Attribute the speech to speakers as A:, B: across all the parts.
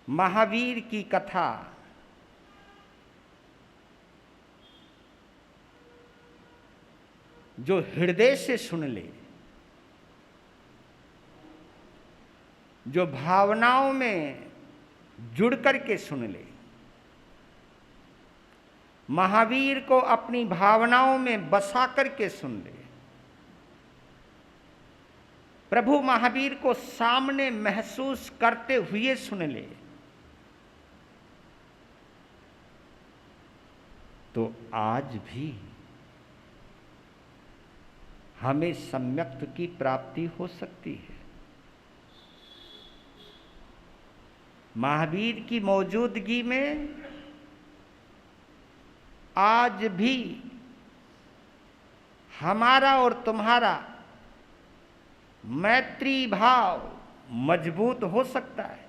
A: महावीर की कथा जो हृदय से सुन ले, जो भावनाओं में जुड़ करके सुन ले, महावीर को अपनी भावनाओं में बसा करके सुन ले, प्रभु महावीर को सामने महसूस करते हुए सुन ले, तो आज भी हमें सम्यक्त की प्राप्ति हो सकती है। महावीर की मौजूदगी में आज भी हमारा और तुम्हारा मैत्री भाव मजबूत हो सकता है।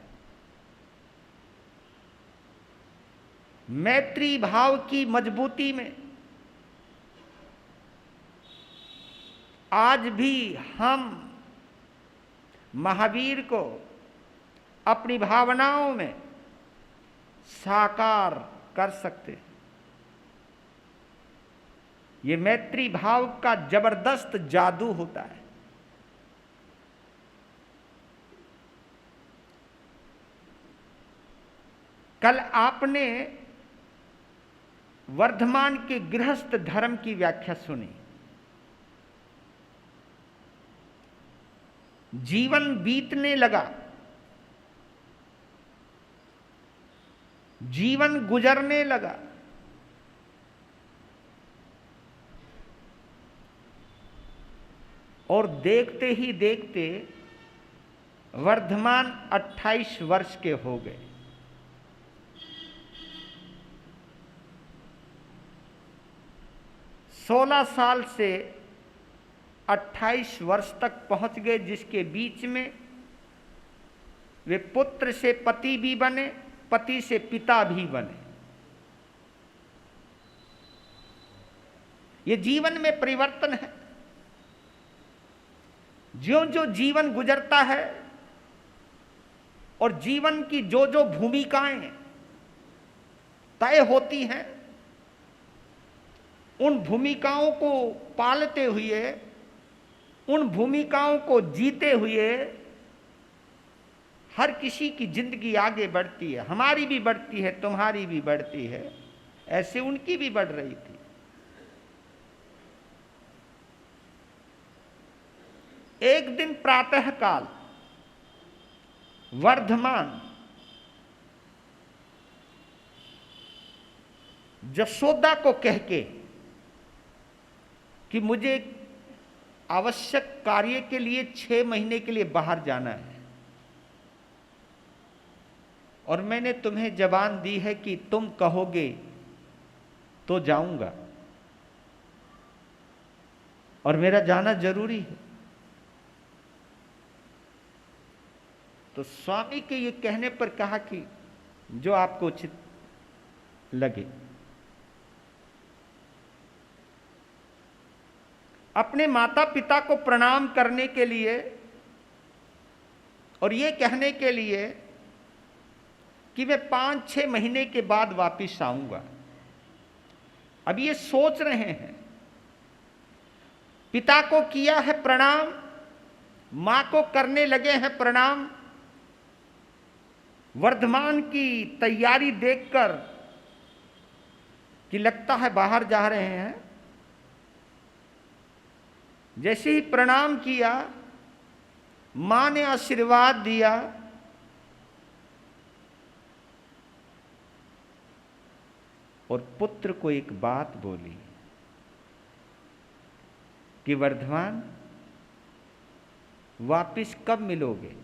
A: मैत्री भाव की मजबूती में आज भी हम महावीर को अपनी भावनाओं में साकार कर सकते हैं। ये मैत्री भाव का जबरदस्त जादू होता है। कल आपने वर्धमान के गृहस्थ धर्म की व्याख्या सुनी। जीवन बीतने लगा, जीवन गुजरने लगा, और देखते ही देखते वर्धमान 28 वर्ष के हो गए। सोलह साल से 28 वर्ष तक पहुंच गए, जिसके बीच में वे पुत्र से पति भी बने, पति से पिता भी बने। ये जीवन में परिवर्तन है। ज्यों ज्यों जीवन गुजरता है और जीवन की जो जो भूमिकाएं तय होती हैं, उन भूमिकाओं को पालते हुए, उन भूमिकाओं को जीते हुए हर किसी की जिंदगी आगे बढ़ती है। हमारी भी बढ़ती है, तुम्हारी भी बढ़ती है, ऐसे उनकी भी बढ़ रही थी। एक दिन प्रातःकाल वर्धमान जसोदा को कह के कि मुझे आवश्यक कार्य के लिए 6 महीने के लिए बाहर जाना है, और मैंने तुम्हें जबान दी है कि तुम कहोगे तो जाऊंगा, और मेरा जाना जरूरी है। तो स्वामी के ये कहने पर कहा कि जो आपको उचित लगे। अपने माता पिता को प्रणाम करने के लिए और ये कहने के लिए कि मैं 5-6 महीने के बाद वापिस आऊंगा। अब ये सोच रहे हैं, पिता को किया है प्रणाम, मां को करने लगे हैं प्रणाम। वर्धमान की तैयारी देखकर कि लगता है बाहर जा रहे हैं, जैसे ही प्रणाम किया, मां ने आशीर्वाद दिया, और पुत्र को एक बात बोली कि वर्धमान वापिस कब मिलोगे।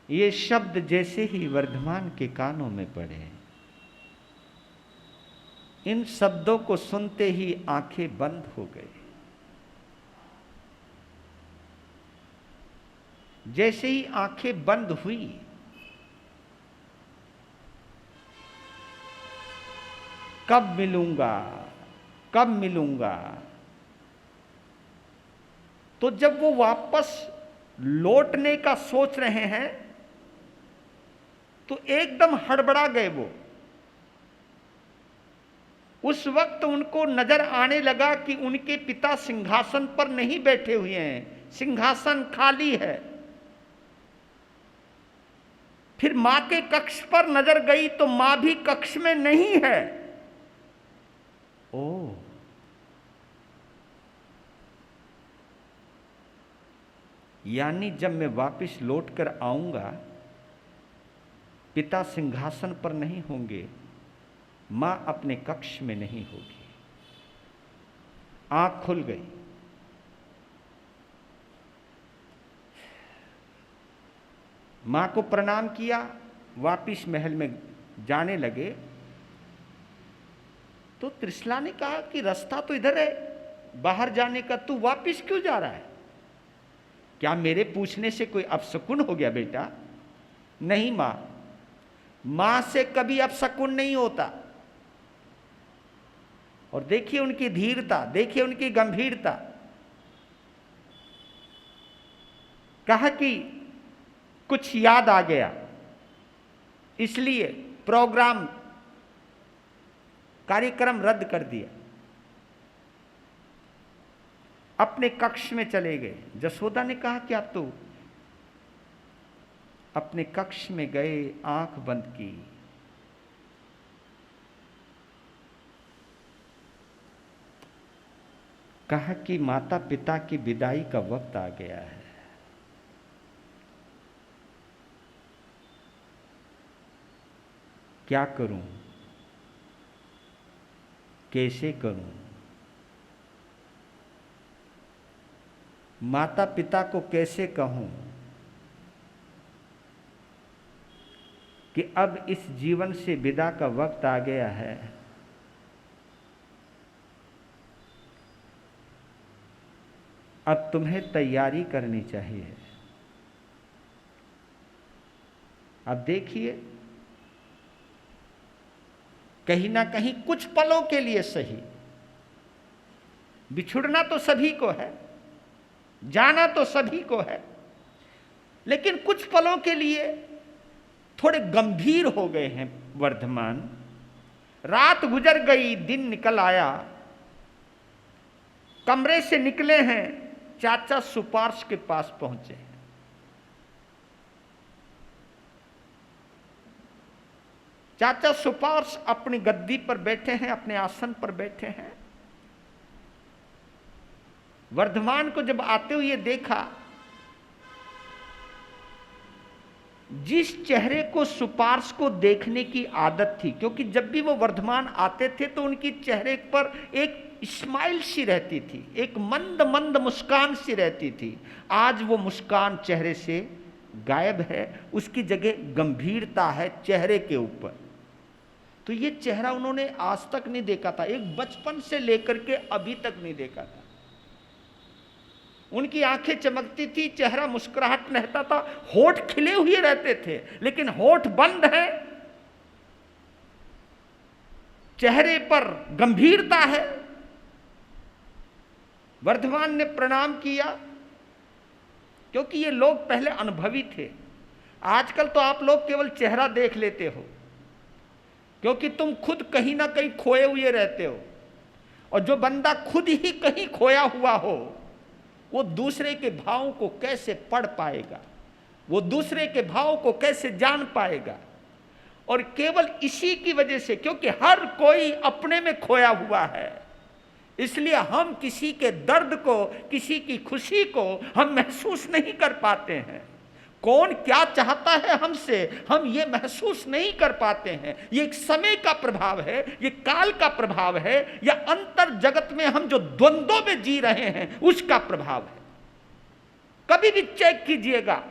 A: ये शब्द जैसे ही वर्धमान के कानों में पड़े, इन शब्दों को सुनते ही आंखें बंद हो गई। जैसे ही आंखें बंद हुई, कब मिलूंगा, कब मिलूंगा। तो जब वो वापस लौटने का सोच रहे हैं तो एकदम हड़बड़ा गए वो। उस वक्त उनको नजर आने लगा कि उनके पिता सिंहासन पर नहीं बैठे हुए हैं, सिंहासन खाली है। फिर मां के कक्ष पर नजर गई तो मां भी कक्ष में नहीं है। ओ, यानी जब मैं वापस लौट कर आऊंगा पिता सिंहासन पर नहीं होंगे, मां अपने कक्ष में नहीं होगी। आंख खुल गई। मां को प्रणाम किया, वापिस महल में जाने लगे तो त्रिशला ने कहा कि रास्ता तो इधर है बाहर जाने का, तू वापिस क्यों जा रहा है? क्या मेरे पूछने से कोई अपशकुन हो गया बेटा? नहीं मां, मां से कभी अपशकुन नहीं होता। और देखिए उनकी धीरता, देखिए उनकी गंभीरता। कहा कि कुछ याद आ गया, इसलिए प्रोग्राम कार्यक्रम रद्द कर दिया। अपने कक्ष में चले गए। जसोदा ने कहा कि आप तो अपने कक्ष में गए, आंख बंद की। कहा कि माता पिता की विदाई का वक्त आ गया है। क्या करूं, कैसे करूं? माता पिता को कैसे कहूं कि अब इस जीवन से विदा का वक्त आ गया है। अब तुम्हें तैयारी करनी चाहिए। अब देखिए, कहीं ना कहीं कुछ पलों के लिए सही, बिछुड़ना तो सभी को है, जाना तो सभी को है, लेकिन कुछ पलों के लिए थोड़े गंभीर हो गए हैं वर्धमान। रात गुजर गई, दिन निकल आया। कमरे से निकले हैं, चाचा सुपार्श के पास पहुंचे। चाचा सुपार्श अपनी गद्दी पर बैठे हैं, अपने आसन पर बैठे हैं। वर्धमान को जब आते हुए देखा, जिस चेहरे को सुपार्श को देखने की आदत थी, क्योंकि जब भी वो वर्धमान आते थे तो उनकी चेहरे पर एक स्माइल सी रहती थी, एक मंद मंद मुस्कान सी रहती थी। आज वो मुस्कान चेहरे से गायब है, उसकी जगह गंभीरता है चेहरे के ऊपर। तो ये चेहरा उन्होंने आज तक नहीं देखा था, एक बचपन से लेकर के अभी तक नहीं देखा था। उनकी आंखें चमकती थी, चेहरा मुस्कुराहट रहता था, होठ खिले हुए रहते थे, लेकिन होठ बंद है, चेहरे पर गंभीरता है। वर्धमान ने प्रणाम किया, क्योंकि ये लोग पहले अनुभवी थे। आजकल तो आप लोग केवल चेहरा देख लेते हो, क्योंकि तुम खुद कहीं ना कहीं खोए हुए रहते हो। और जो बंदा खुद ही कहीं खोया हुआ हो, वो दूसरे के भावों को कैसे पढ़ पाएगा, वो दूसरे के भावों को कैसे जान पाएगा? और केवल इसी की वजह से, क्योंकि हर कोई अपने में खोया हुआ है, इसलिए हम किसी के दर्द को, किसी की खुशी को हम महसूस नहीं कर पाते हैं। कौन क्या चाहता है हमसे, हम ये महसूस नहीं कर पाते हैं। ये एक समय का प्रभाव है, ये काल का प्रभाव है, या अंतर जगत में हम जो द्वंद्वों में जी रहे हैं उसका प्रभाव है। कभी भी चेक कीजिएगा,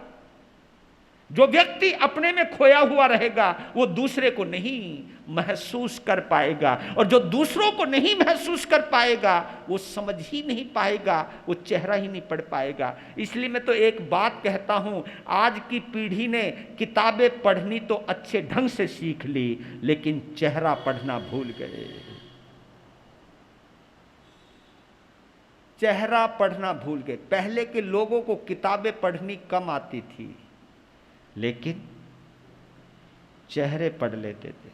A: जो व्यक्ति अपने में खोया हुआ रहेगा वो दूसरे को नहीं महसूस कर पाएगा, और जो दूसरों को नहीं महसूस कर पाएगा वो समझ ही नहीं पाएगा, वो चेहरा ही नहीं पढ़ पाएगा। इसलिए मैं तो एक बात कहता हूं, आज की पीढ़ी ने किताबें पढ़नी तो अच्छे ढंग से सीख ली, लेकिन चेहरा पढ़ना भूल गए। चेहरा पढ़ना भूल गए। पहले के लोगों को किताबें पढ़नी कम आती थी, लेकिन चेहरे पढ़ लेते थे।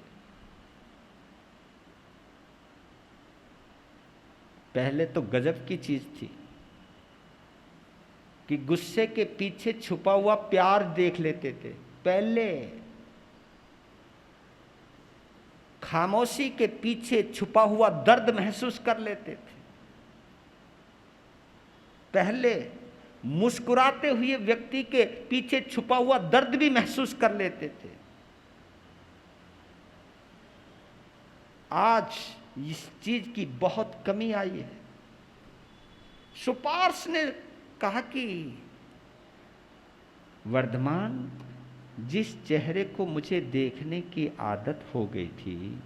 A: पहले तो गजब की चीज थी कि गुस्से के पीछे छुपा हुआ प्यार देख लेते थे। पहले खामोशी के पीछे छुपा हुआ दर्द महसूस कर लेते थे। पहले मुस्कुराते हुए व्यक्ति के पीछे छुपा हुआ दर्द भी महसूस कर लेते थे। आज इस चीज की बहुत कमी आई है। सुपार्श ने कहा कि वर्धमान, जिस चेहरे को मुझे देखने की आदत हो गई थी,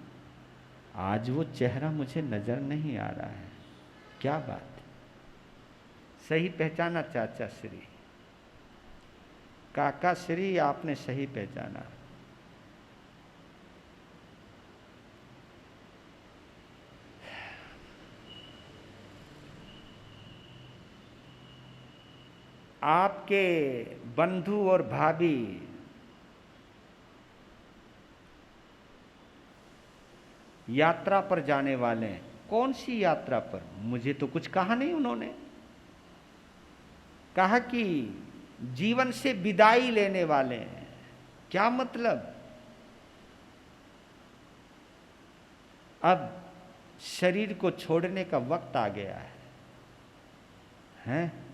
A: आज वो चेहरा मुझे नजर नहीं आ रहा है। क्या बात है, सही पहचाना चाचा श्री, काका श्री, आपने सही पहचाना। आपके बंधु और भाभी यात्रा पर जाने वाले हैं। कौन सी यात्रा पर? मुझे तो कुछ कहा नहीं उन्होंने। कहा कि जीवन से विदाई लेने वाले हैं। क्या मतलब? अब शरीर को छोड़ने का वक्त आ गया है, हैं?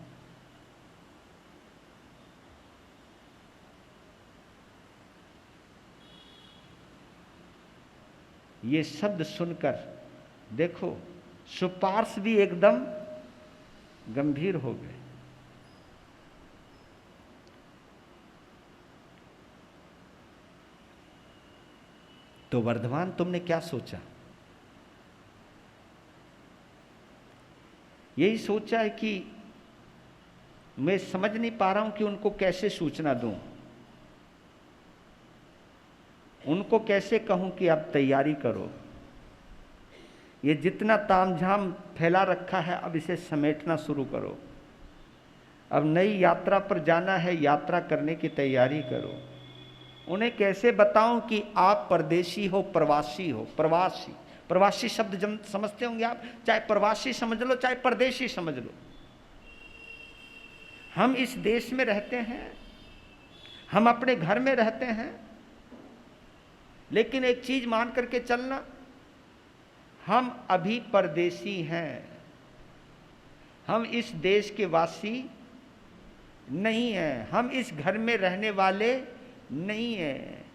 A: ये शब्द सुनकर देखो, सुपार्श भी एकदम गंभीर हो गए। तो वर्धमान, तुमने क्या सोचा? यही सोचा है कि मैं समझ नहीं पा रहा हूं कि उनको कैसे सूचना दूं, उनको कैसे कहूं कि अब तैयारी करो। ये जितना तामझाम फैला रखा है, अब इसे समेटना शुरू करो। अब नई यात्रा पर जाना है, यात्रा करने की तैयारी करो। उन्हें कैसे बताऊं कि आप परदेशी हो, प्रवासी हो। प्रवासी, प्रवासी शब्द समझते होंगे आप, चाहे प्रवासी समझ लो, चाहे परदेशी समझ लो। हम इस देश में रहते हैं, हम अपने घर में रहते हैं, लेकिन एक चीज मान करके चलना, हम अभी परदेशी हैं। हम इस देश के वासी नहीं हैं, हम इस घर में रहने वाले नहीं हैं।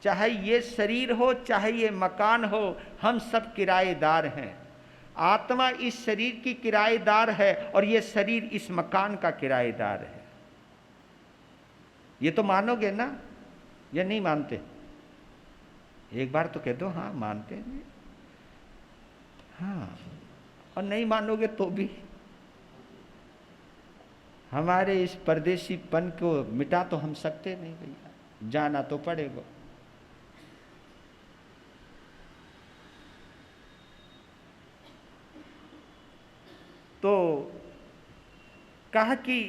A: चाहे ये शरीर हो, चाहे ये मकान हो, हम सब किराएदार हैं। आत्मा इस शरीर की किराएदार है और ये शरीर इस मकान का किराएदार है। ये तो मानोगे ना, या नहीं मानते? एक बार तो कह दो हाँ मानते हैं। हाँ, और नहीं मानोगे तो भी हमारे इस परदेशीपन को मिटा तो हम सकते नहीं भैया, जाना तो पड़ेगा। तो कहा कि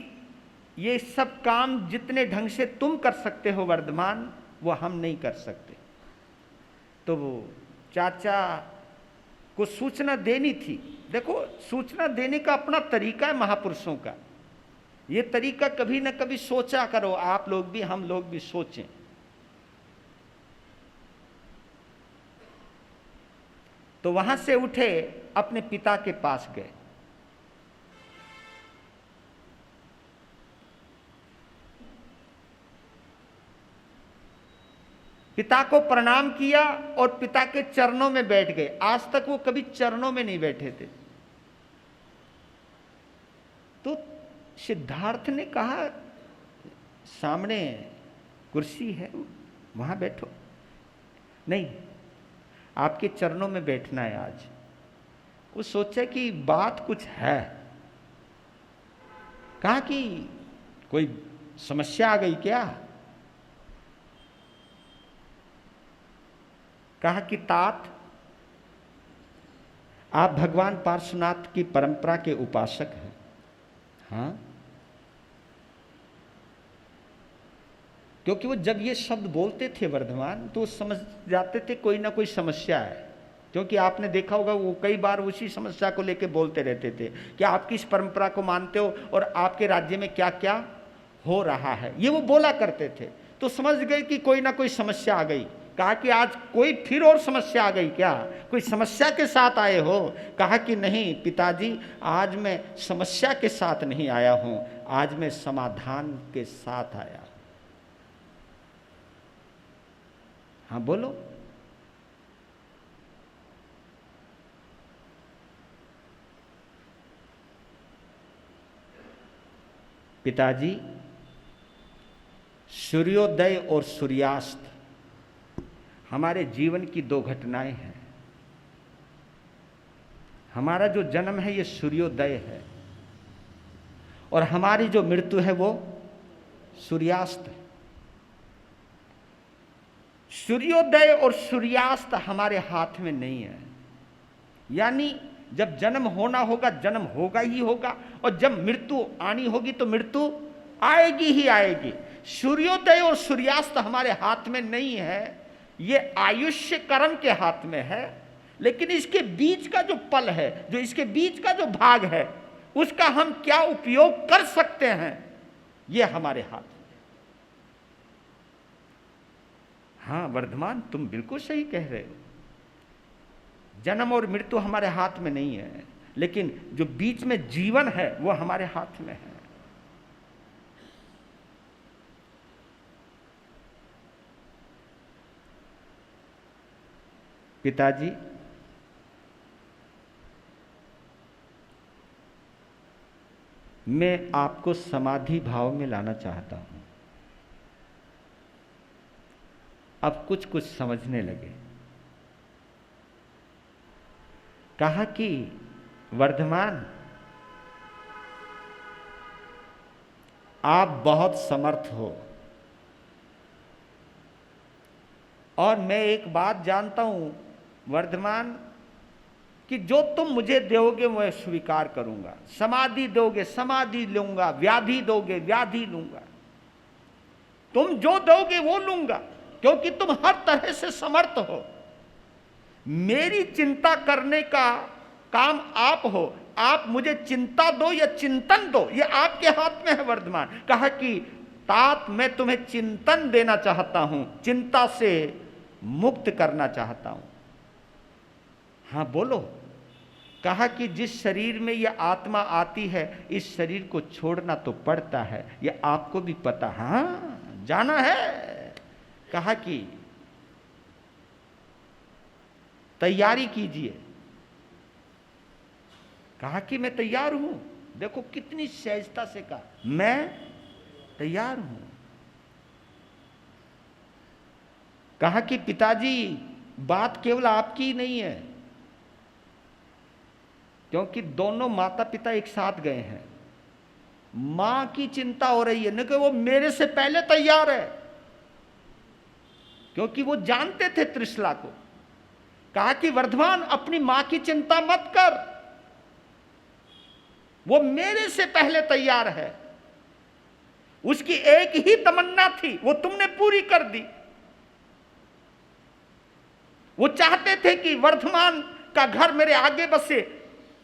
A: ये सब काम जितने ढंग से तुम कर सकते हो वर्धमान, वो हम नहीं कर सकते। तो वो चाचा को सूचना देनी थी। देखो, सूचना देने का अपना तरीका है महापुरुषों का। ये तरीका कभी ना कभी सोचा करो, आप लोग भी, हम लोग भी सोचें। तो वहां से उठे, अपने पिता के पास गए। पिता को प्रणाम किया और पिता के चरणों में बैठ गए। आज तक वो कभी चरणों में नहीं बैठे थे। तो सिद्धार्थ ने कहा, सामने कुर्सी है, वहां बैठो। नहीं, आपके चरणों में बैठना है आज। वो सोचा कि बात कुछ है। कहा कि कोई समस्या आ गई क्या? कहा कि तात, आप भगवान पार्श्वनाथ की परंपरा के उपासक हैं। हाँ, क्योंकि वो जब ये शब्द बोलते थे वर्धमान, तो समझ जाते थे कोई ना कोई समस्या है। क्योंकि आपने देखा होगा वो कई बार उसी समस्या को लेके बोलते रहते थे कि आप किस परंपरा को मानते हो और आपके राज्य में क्या क्या हो रहा है, ये वो बोला करते थे। तो समझ गए कि कोई ना कोई समस्या आ गई। कहा कि आज कोई फिर और समस्या आ गई क्या, कोई समस्या के साथ आए हो? कहा कि नहीं पिताजी, आज मैं समस्या के साथ नहीं आया हूं, आज मैं समाधान के साथ आया। हाँ बोलो। पिताजी, सूर्योदय और सूर्यास्त हमारे जीवन की दो घटनाएं हैं। हमारा जो जन्म है ये सूर्योदय है और हमारी जो मृत्यु है वो सूर्यास्त है। सूर्योदय और सूर्यास्त हमारे हाथ में नहीं है। यानी जब जन्म होना होगा, जन्म होगा ही होगा, और जब मृत्यु आनी होगी तो मृत्यु आएगी ही आएगी। सूर्योदय और सूर्यास्त हमारे हाथ में नहीं है, ये आयुष्य कर्म के हाथ में है। लेकिन इसके बीच का जो पल है, जो इसके बीच का जो भाग है, उसका हम क्या उपयोग कर सकते हैं, ये हमारे हाथ में। हाँ वर्धमान, तुम बिल्कुल सही कह रहे हो। जन्म और मृत्यु हमारे हाथ में नहीं है, लेकिन जो बीच में जीवन है वो हमारे हाथ में है। पिताजी, मैं आपको समाधि भाव में लाना चाहता हूं। अब कुछ कुछ समझने लगे। कहा कि वर्धमान, आप बहुत समर्थ हो और मैं एक बात जानता हूं वर्धमान कि जो तुम मुझे दोगे मैं स्वीकार करूंगा। समाधि दोगे, समाधि लूंगा, व्याधि दोगे, व्याधि लूंगा। तुम जो दोगे वो लूंगा, क्योंकि तुम हर तरह से समर्थ हो। मेरी चिंता करने का काम आप हो। आप मुझे चिंता दो या चिंतन दो, ये आपके हाथ में है वर्धमान। कहा कि तात, मैं तुम्हें चिंतन देना चाहता हूं, चिंता से मुक्त करना चाहता हूं। हाँ बोलो। कहा कि जिस शरीर में यह आत्मा आती है, इस शरीर को छोड़ना तो पड़ता है, ये आपको भी पता। हाँ जाना है। कहा कि तैयारी कीजिए। कहा कि मैं तैयार हूं। देखो कितनी सहजता से कहा, मैं तैयार हूं। कहा कि पिताजी, बात केवल आपकी नहीं है, क्योंकि दोनों माता पिता एक साथ गए हैं। मां की चिंता हो रही है, न कि वो मेरे से पहले तैयार है, क्योंकि वो जानते थे त्रिशला को। कहा कि वर्धमान, अपनी मां की चिंता मत कर, वो मेरे से पहले तैयार है। उसकी एक ही तमन्ना थी, वो तुमने पूरी कर दी। वो चाहते थे कि वर्धमान का घर मेरे आगे बसे,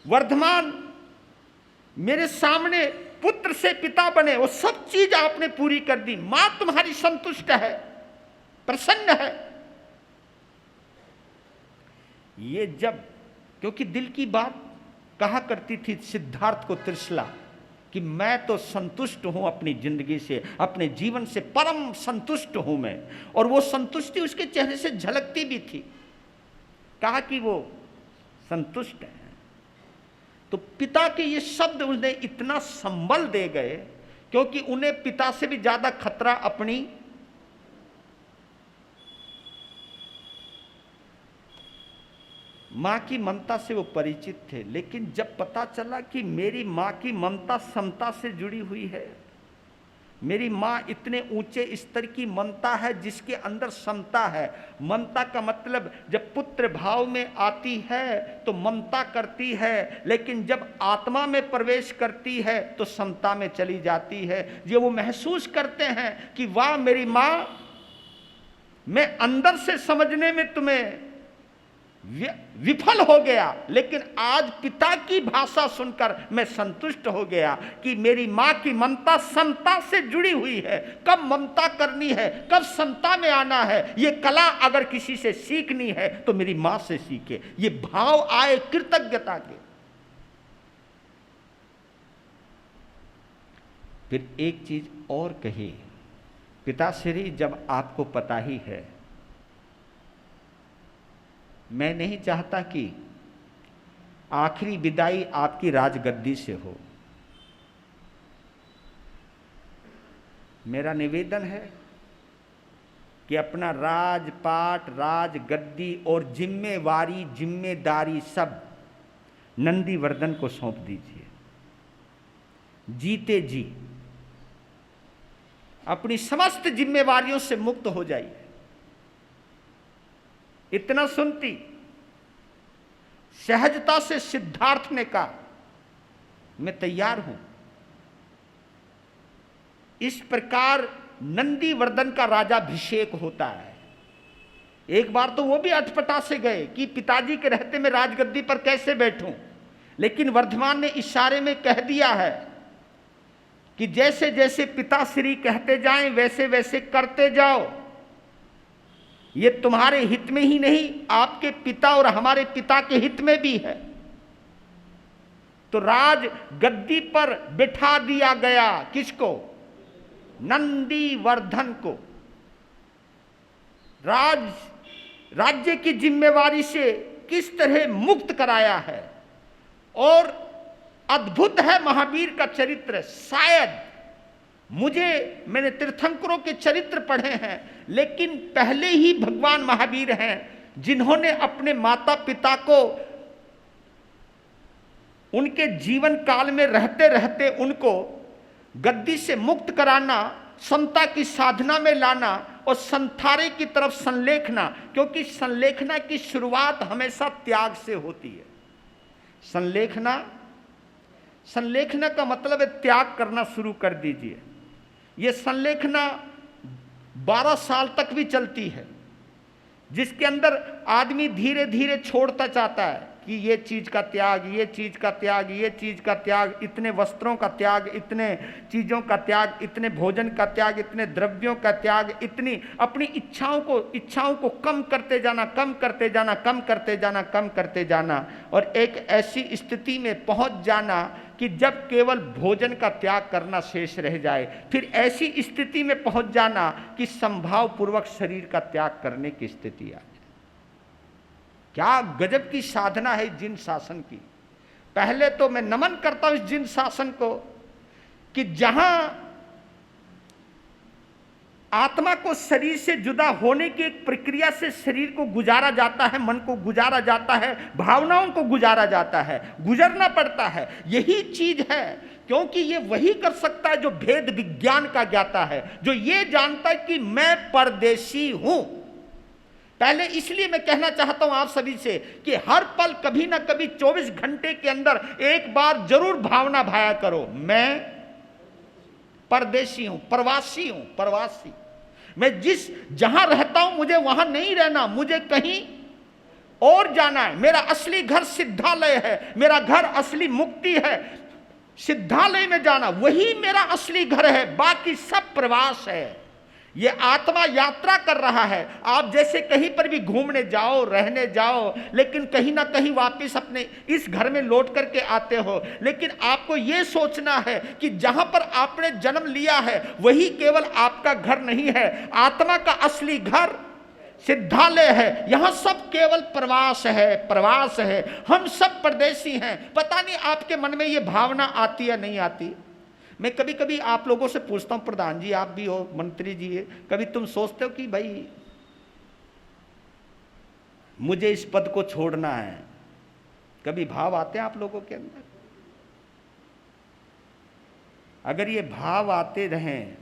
A: वर्धमान मेरे सामने पुत्र से पिता बने। वो सब चीज आपने पूरी कर दी। मां तुम्हारी संतुष्ट है, प्रसन्न है। ये जब, क्योंकि दिल की बात कहा करती थी सिद्धार्थ को त्रिशला कि मैं तो संतुष्ट हूं अपनी जिंदगी से, अपने जीवन से परम संतुष्ट हूं मैं। और वो संतुष्टि उसके चेहरे से झलकती भी थी। कहा कि वो संतुष्ट है। तो पिता के ये शब्द उन्हें इतना संबल दे गए, क्योंकि उन्हें पिता से भी ज्यादा खतरा अपनी मां की ममता से वो परिचित थे। लेकिन जब पता चला कि मेरी मां की ममता समता से जुड़ी हुई है, मेरी माँ इतने ऊंचे स्तर की ममता है जिसके अंदर समता है। ममता का मतलब जब पुत्र भाव में आती है तो ममता करती है, लेकिन जब आत्मा में प्रवेश करती है तो समता में चली जाती है। ये वो महसूस करते हैं कि वाह मेरी माँ, मैं अंदर से समझने में तुम्हें विफल हो गया, लेकिन आज पिता की भाषा सुनकर मैं संतुष्ट हो गया कि मेरी माँ की ममता समता से जुड़ी हुई है। कब ममता करनी है, कब समता में आना है, ये कला अगर किसी से सीखनी है तो मेरी माँ से सीखे। ये भाव आए कृतज्ञता के। फिर एक चीज और कही, पिताश्री जब आपको पता ही है, मैं नहीं चाहता कि आखिरी विदाई आपकी राजगद्दी से हो। मेरा निवेदन है कि अपना राजपाट, राजगद्दी और जिम्मेदारी सब नंदीवर्धन को सौंप दीजिए। जीते जी अपनी समस्त जिम्मेवारियों से मुक्त हो जाइए। इतना सुनती सहजता से सिद्धार्थ ने कहा, मैं तैयार हूं। इस प्रकार नंदीवर्धन का राजाभिषेक होता है। एक बार तो वो भी अटपटा से गए कि पिताजी के रहते मैं राजगद्दी पर कैसे बैठूं, लेकिन वर्धमान ने इशारे में कह दिया है कि जैसे जैसे पिताश्री कहते जाएं वैसे वैसे करते जाओ। ये तुम्हारे हित में ही नहीं, आपके पिता और हमारे पिता के हित में भी है। तो राज गद्दी पर बिठा दिया गया किसको? नंदीवर्धन को। राज्य की जिम्मेवारी से किस तरह मुक्त कराया है। और अद्भुत है महावीर का चरित्र। शायद मैंने तीर्थंकरों के चरित्र पढ़े हैं, लेकिन पहले ही भगवान महावीर हैं जिन्होंने अपने माता पिता को उनके जीवन काल में रहते रहते उनको गद्दी से मुक्त कराना, समता की साधना में लाना और संथारे की तरफ संलेखना, क्योंकि संलेखना की शुरुआत हमेशा त्याग से होती है। संलेखना का मतलब है त्याग करना शुरू कर दीजिए। ये संलेखना 12 साल तक भी चलती है, जिसके अंदर आदमी धीरे धीरे छोड़ता चाहता है कि ये चीज का त्याग, ये चीज का त्याग, ये चीज का त्याग, इतने वस्त्रों का त्याग, इतने चीजों का त्याग, इतने भोजन का त्याग, इतने द्रव्यों का त्याग, इतनी अपनी इच्छाओं को कम करते जाना, कम करते जाना, कम करते जाना, कम करते जाना, और एक ऐसी स्थिति में पहुंच जाना कि जब केवल भोजन का त्याग करना शेष रह जाए। फिर ऐसी स्थिति में पहुंच जाना कि संभाव पूर्वक शरीर का त्याग करने की स्थिति आ जाए। क्या गजब की साधना है जिन शासन की। पहले तो मैं नमन करता हूं इस जिन शासन को कि जहां आत्मा को शरीर से जुदा होने की एक प्रक्रिया से शरीर को गुजारा जाता है, मन को गुजारा जाता है, भावनाओं को गुजारा जाता है, गुजरना पड़ता है। यही चीज है, क्योंकि ये वही कर सकता है जो भेद विज्ञान का ज्ञाता है, जो ये जानता है कि मैं परदेशी हूं। पहले इसलिए मैं कहना चाहता हूं आप सभी से कि हर पल कभी ना कभी 24 घंटे के अंदर एक बार जरूर भावना भाया करो, मैं परदेशी हूं, प्रवासी हूं, प्रवासी। मैं जहां रहता हूं मुझे वहां नहीं रहना, मुझे कहीं और जाना है। मेरा असली घर सिद्धालय है, मेरा घर असली मुक्ति है। सिद्धालय में जाना वही मेरा असली घर है, बाकी सब प्रवास है। ये आत्मा यात्रा कर रहा है। आप जैसे कहीं पर भी घूमने जाओ, रहने जाओ, लेकिन कहीं ना कहीं वापस अपने इस घर में लौट करके आते हो। लेकिन आपको ये सोचना है कि जहां पर आपने जन्म लिया है वही केवल आपका घर नहीं है। आत्मा का असली घर सिद्धालय है। यहां सब केवल प्रवास है, प्रवास है। हम सब परदेशी हैं। पता नहीं आपके मन में ये भावना आती या नहीं आती। मैं कभी कभी आप लोगों से पूछता हूं, प्रधान जी आप भी हो, मंत्री जी है, कभी तुम सोचते हो कि भाई मुझे इस पद को छोड़ना है? कभी भाव आते हैं आप लोगों के अंदर? अगर ये भाव आते रहें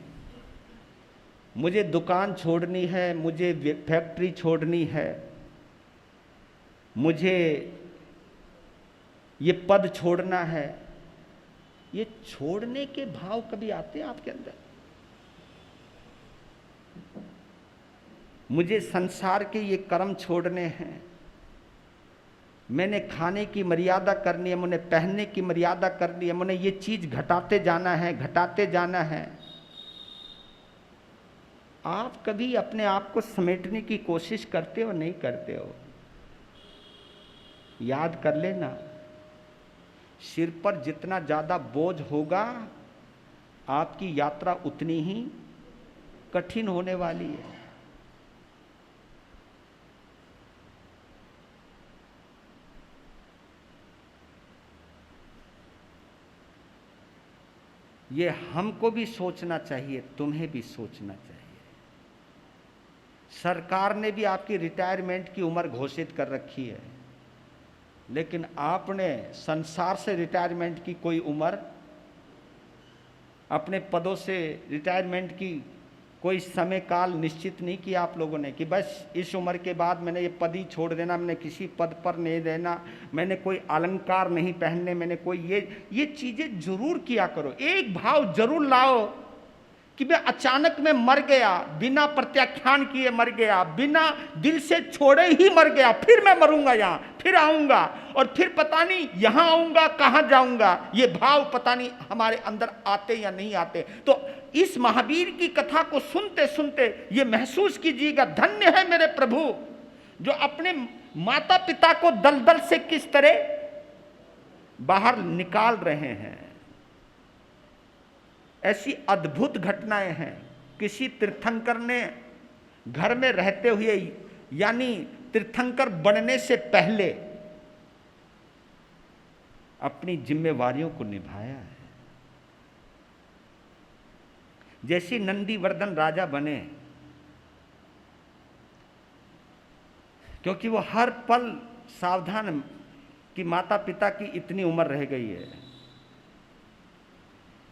A: मुझे दुकान छोड़नी है, मुझे फैक्ट्री छोड़नी है, मुझे ये पद छोड़ना है, ये छोड़ने के भाव कभी आते हैं आपके अंदर? मुझे संसार के ये कर्म छोड़ने हैं, मैंने खाने की मर्यादा करनी है, मैंने पहनने की मर्यादा करनी है, मैंने ये चीज घटाते जाना है, घटाते जाना है। आप कभी अपने आप को समेटने की कोशिश करते हो? नहीं करते हो? याद कर लेना, सिर पर जितना ज्यादा बोझ होगा आपकी यात्रा उतनी ही कठिन होने वाली है। ये हमको भी सोचना चाहिए, तुम्हें भी सोचना चाहिए। सरकार ने भी आपकी रिटायरमेंट की उम्र घोषित कर रखी है, लेकिन आपने संसार से रिटायरमेंट की कोई उम्र, अपने पदों से रिटायरमेंट की कोई समय काल निश्चित नहीं किया आप लोगों ने कि बस इस उम्र के बाद मैंने ये पद ही छोड़ देना, मैंने किसी पद पर नहीं रहना, मैंने कोई अलंकार नहीं पहनने, मैंने कोई ये चीजें जरूर किया करो। एक भाव जरूर लाओ कि मैं अचानक में मर गया, बिना प्रत्याख्यान किए मर गया, बिना दिल से छोड़े ही मर गया, फिर मैं मरूंगा, यहाँ फिर आऊंगा और फिर पता नहीं यहां आऊंगा कहां जाऊंगा। ये भाव पता नहीं हमारे अंदर आते या नहीं आते। तो इस महावीर की कथा को सुनते सुनते ये महसूस कीजिएगा, धन्य है मेरे प्रभु जो अपने माता पिता को दलदल से किस तरह बाहर निकाल रहे हैं। ऐसी अद्भुत घटनाएं हैं। किसी तीर्थंकर ने घर में रहते हुए, यानी तीर्थंकर बनने से पहले, अपनी जिम्मेवारियों को निभाया है। जैसे नंदीवर्धन राजा बने, क्योंकि वो हर पल सावधान कि माता पिता की इतनी उम्र रह गई है।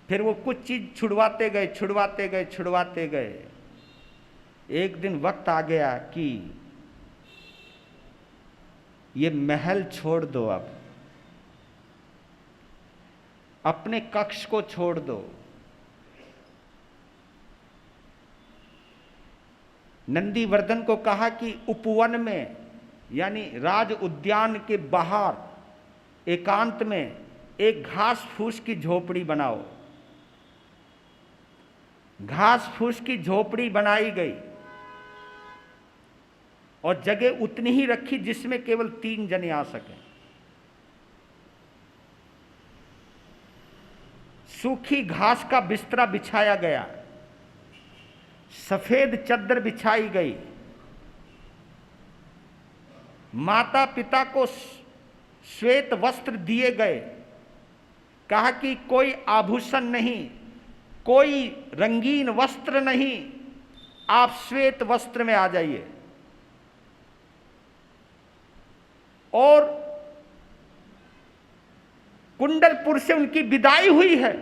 A: फिर वो कुछ चीज छुड़वाते गए, छुड़वाते गए, छुड़वाते गए। एक दिन वक्त आ गया कि ये महल छोड़ दो, अब अपने कक्ष को छोड़ दो। नंदीवर्धन को कहा कि उपवन में, यानी राज उद्यान के बाहर एकांत में एक घास फूस की झोपड़ी बनाओ। घास फूस की झोपड़ी बनाई गई और जगह उतनी ही रखी जिसमें केवल 3 जने आ सकें। सूखी घास का बिस्तरा बिछाया गया, सफेद चद्दर बिछाई गई। माता पिता को श्वेत वस्त्र दिए गए। कहा कि कोई आभूषण नहीं, कोई रंगीन वस्त्र नहीं, आप श्वेत वस्त्र में आ जाइए। और कुंडलपुर से उनकी विदाई हुई है।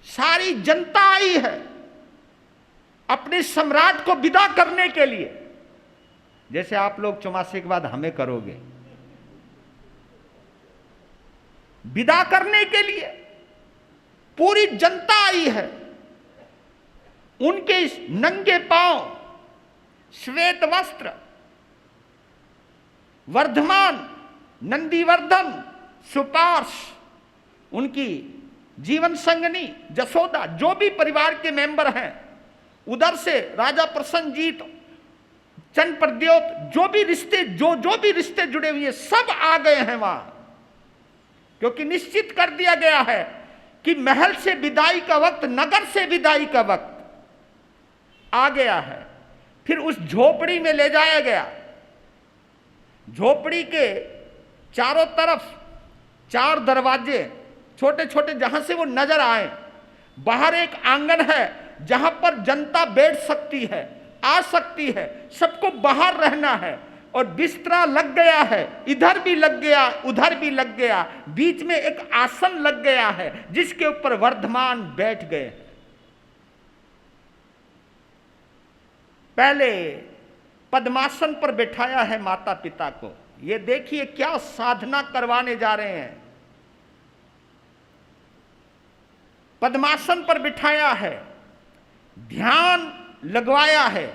A: सारी जनता आई है अपने सम्राट को विदा करने के लिए, जैसे आप लोग चौमासे के बाद हमें करोगे, विदा करने के लिए पूरी जनता आई है। उनके नंगे पांव, श्वेत वस्त्र, वर्धमान, नंदीवर्धन, सुपार्श, उनकी जीवन संगनी जसोदा, जो भी परिवार के मेंबर हैं, उधर से राजा प्रसन्नजीत, चंद प्रद्योत, जो भी रिश्ते जुड़े हुए सब आ गए हैं वहां, क्योंकि निश्चित कर दिया गया है कि महल से विदाई का वक्त, नगर से विदाई का वक्त आ गया है। फिर उस झोपड़ी में ले जाया गया। झोपड़ी के चारों तरफ 4 दरवाजे, छोटे छोटे, जहां से वो नजर आए। बाहर एक आंगन है जहां पर जनता बैठ सकती है, आ सकती है, सबको बाहर रहना है। और बिस्तरा लग गया है, इधर भी लग गया, उधर भी लग गया, बीच में एक आसन लग गया है जिसके ऊपर वर्धमान बैठ गए। पहले पद्मासन पर बिठाया है माता पिता को। ये देखिए क्या साधना करवाने जा रहे हैं। पद्मासन पर बिठाया है, ध्यान लगवाया है,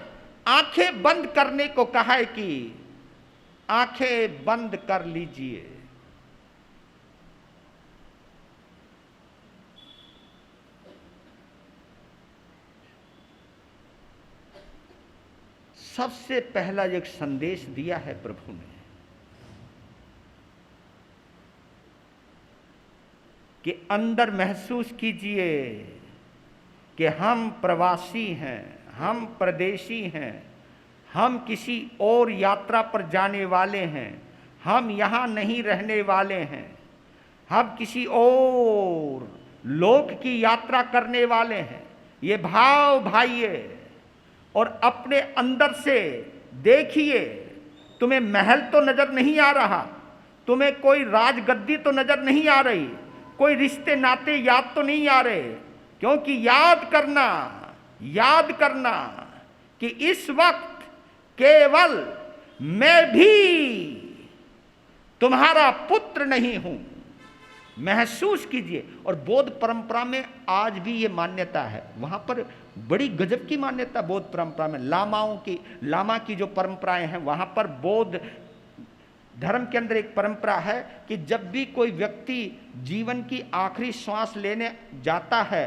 A: आंखें बंद करने को कहा है कि आंखें बंद कर लीजिए। सबसे पहला एक संदेश दिया है प्रभु ने कि अंदर महसूस कीजिए कि हम प्रवासी हैं, हम परदेशी हैं, हम किसी और यात्रा पर जाने वाले हैं, हम यहाँ नहीं रहने वाले हैं, हम किसी और लोक की यात्रा करने वाले हैं। ये भाव भाइये और अपने अंदर से देखिए। तुम्हें महल तो नजर नहीं आ रहा, तुम्हें कोई राजगद्दी तो नजर नहीं आ रही, कोई रिश्ते नाते याद तो नहीं आ रहे, क्योंकि याद करना कि इस वक्त केवल मैं भी तुम्हारा पुत्र नहीं हूं। महसूस कीजिए। और बौद्ध परंपरा में आज भी ये मान्यता है, वहां पर बड़ी गजब की मान्यता बौद्ध परंपरा में। लामा की जो परंपराएं हैं, वहां पर बौद्ध धर्म के अंदर एक परंपरा है कि जब भी कोई व्यक्ति जीवन की आखिरी श्वास लेने जाता है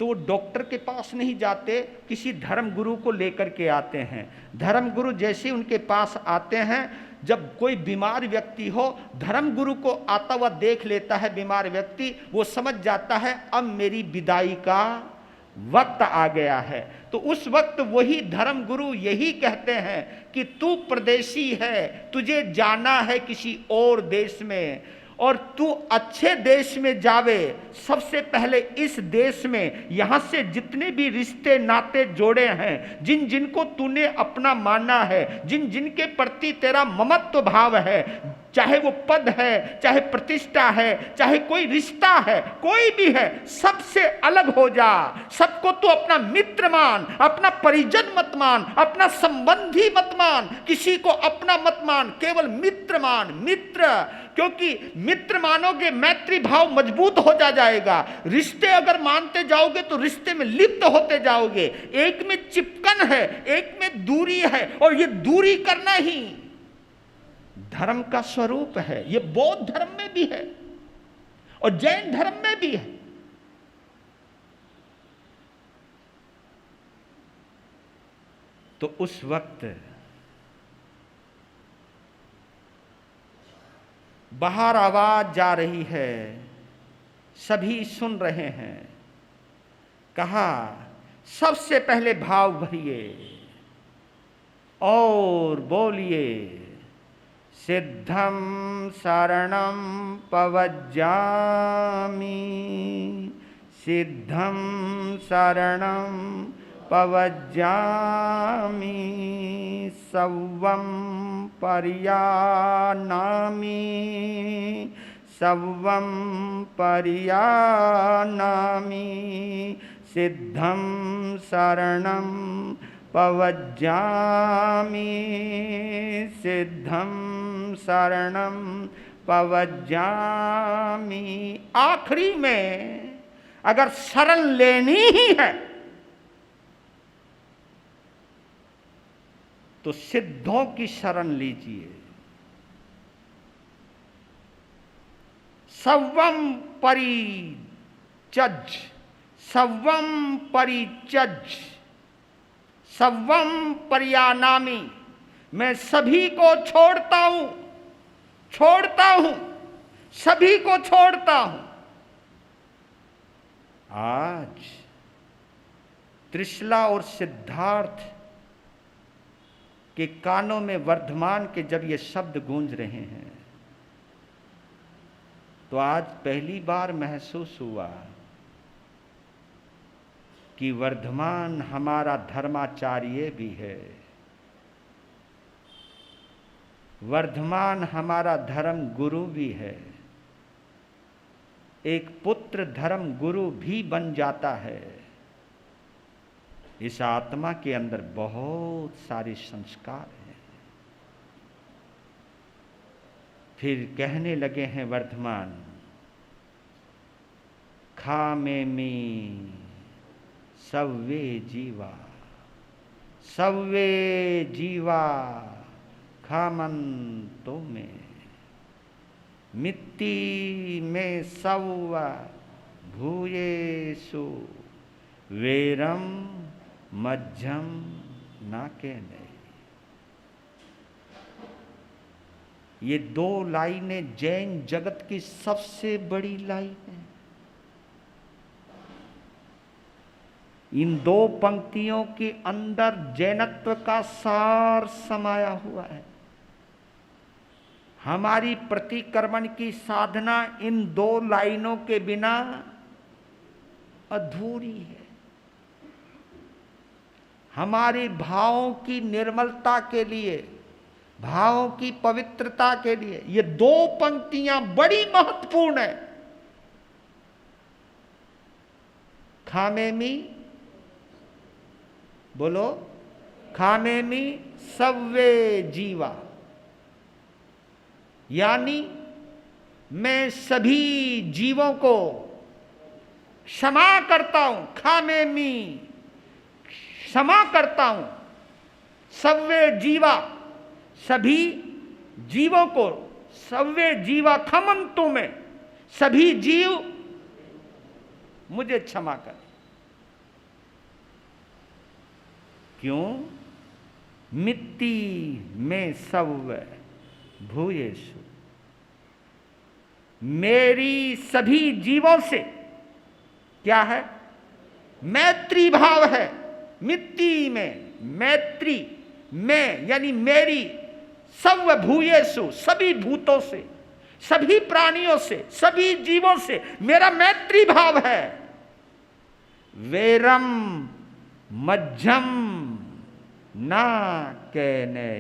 A: तो वो डॉक्टर के पास नहीं जाते, किसी धर्म गुरु को लेकर के आते हैं। धर्म गुरु जैसे उनके पास आते हैं, जब कोई बीमार व्यक्ति हो, धर्म गुरु को आता हुआ देख लेता है बीमार व्यक्ति, वो समझ जाता है अब मेरी विदाई का वक्त आ गया है। तो उस वक्त वही धर्म गुरु यही कहते हैं कि तू परदेशी है, तुझे जाना है किसी और देश में, और तू अच्छे देश में जावे। सबसे पहले इस देश में यहां से जितने भी रिश्ते नाते जोड़े हैं, जिन जिनको तूने अपना माना है, जिन जिनके प्रति तेरा ममत्व भाव है, चाहे वो पद है, चाहे प्रतिष्ठा है, चाहे कोई रिश्ता है, कोई भी है, सबसे अलग हो जा। सबको तू अपना मित्र मान, अपना परिजन मत मान, अपना संबंधी मत मान, किसी को अपना मत मान, केवल मित्र मान। मित्र, क्योंकि मित्र मानोगे मैत्री भाव मजबूत हो जाएगा। रिश्ते अगर मानते जाओगे तो रिश्ते में लिप्त होते जाओगे। एक में चिपकन है, एक में दूरी है, और ये दूरी करना ही धर्म का स्वरूप है। ये बौद्ध धर्म में भी है और जैन धर्म में भी है। तो उस वक्त बाहर आवाज जा रही है, सभी सुन रहे हैं। कहा सबसे पहले भाव भरिए और बोलिए, सिद्धं शरणं पवज्जामि, सिद्धं शरणं पवज्जामि, सव्वं पर्यानामि, सव्वं पर्यानामि, सिद्धं शरणं पवज्जामि, सिद्धं शरणं पवज्जामि। आखिरी में अगर शरण लेनी ही है तो सिद्धों की शरण लीजिए। सव्वं परित्यज, सव्वं परित्यज, सव्वं पर्यानामि। मैं सभी को छोड़ता हूं, सभी को छोड़ता हूं। आज त्रिशला और सिद्धार्थ के कानों में वर्धमान के जब ये शब्द गूंज रहे हैं तो आज पहली बार महसूस हुआ कि वर्धमान हमारा धर्माचार्य भी है, वर्धमान हमारा धर्म गुरु भी है। एक पुत्र धर्म गुरु भी बन जाता है। इस आत्मा के अंदर बहुत सारे संस्कार हैं। फिर कहने लगे हैं वर्धमान, खामे में सव्वे जीवा, सव्वे जीवा खामंतो में, मिट्टी में सव्व भूयेषु वेरम मध्यम नाके नहीं। ये दो लाइनें जैन जगत की सबसे बड़ी लाइन है। इन दो पंक्तियों के अंदर जैनत्व का सार समाया हुआ है। हमारी प्रतिक्रमण की साधना इन दो लाइनों के बिना अधूरी है। हमारे भावों की निर्मलता के लिए, भावों की पवित्रता के लिए ये दो पंक्तियां बड़ी महत्वपूर्ण है। खामेमी, बोलो, खामेमी सव्वे जीवा, यानी मैं सभी जीवों को क्षमा करता हूं। खामेमी, क्षमा करता हूं। सव्वे जीवा, सभी जीवों को, सव्वे जीवा खमंतु में, सभी जीव मुझे क्षमा करें। क्यों? मिट्टी में सव्वे भूयेषु, मेरी सभी जीवों से क्या है? मैत्री भाव है। मिट्टी में मैत्री में, यानी मेरी, सव्व भूयेषु, सभी भूतों से, सभी प्राणियों से, सभी जीवों से मेरा मैत्री भाव है। वेरम मध्यम ना कहने,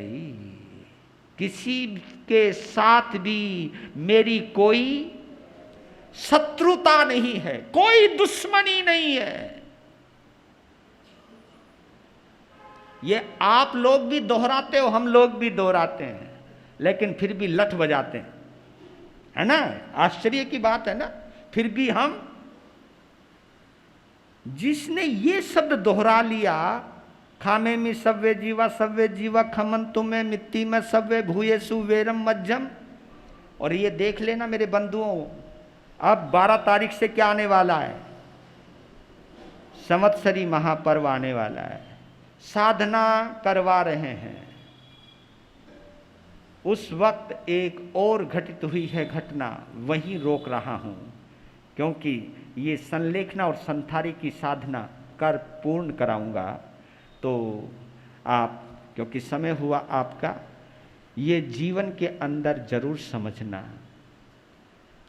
A: किसी के साथ भी मेरी कोई शत्रुता नहीं है, कोई दुश्मनी नहीं है। ये आप लोग भी दोहराते हो, हम लोग भी दोहराते हैं, लेकिन फिर भी लठ बजाते हैं, है ना? आश्चर्य की बात है ना? फिर भी हम, जिसने ये शब्द दोहरा लिया, खामे में सव्वे जीवा खमंतु में, मिट्टी में सव्वे भूयेषु वेरम मध्यम। और ये देख लेना मेरे बंधुओं, अब 12 तारीख से क्या आने वाला है? संवत्सरी महापर्व आने वाला है। साधना करवा रहे हैं, उस वक्त एक और घटित हुई है घटना, वहीं रोक रहा हूं, क्योंकि ये संलेखना और संथारी की साधना कर पूर्ण कराऊंगा। तो आप, क्योंकि समय हुआ आपका, ये जीवन के अंदर जरूर समझना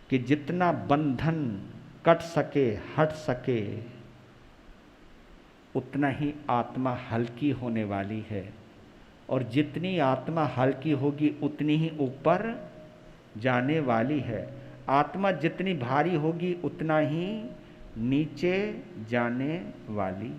A: कि जितना बंधन कट सके, हट सके, उतना ही आत्मा हल्की होने वाली है। और जितनी आत्मा हल्की होगी उतनी ही ऊपर जाने वाली है। आत्मा जितनी भारी होगी उतना ही नीचे जाने वाली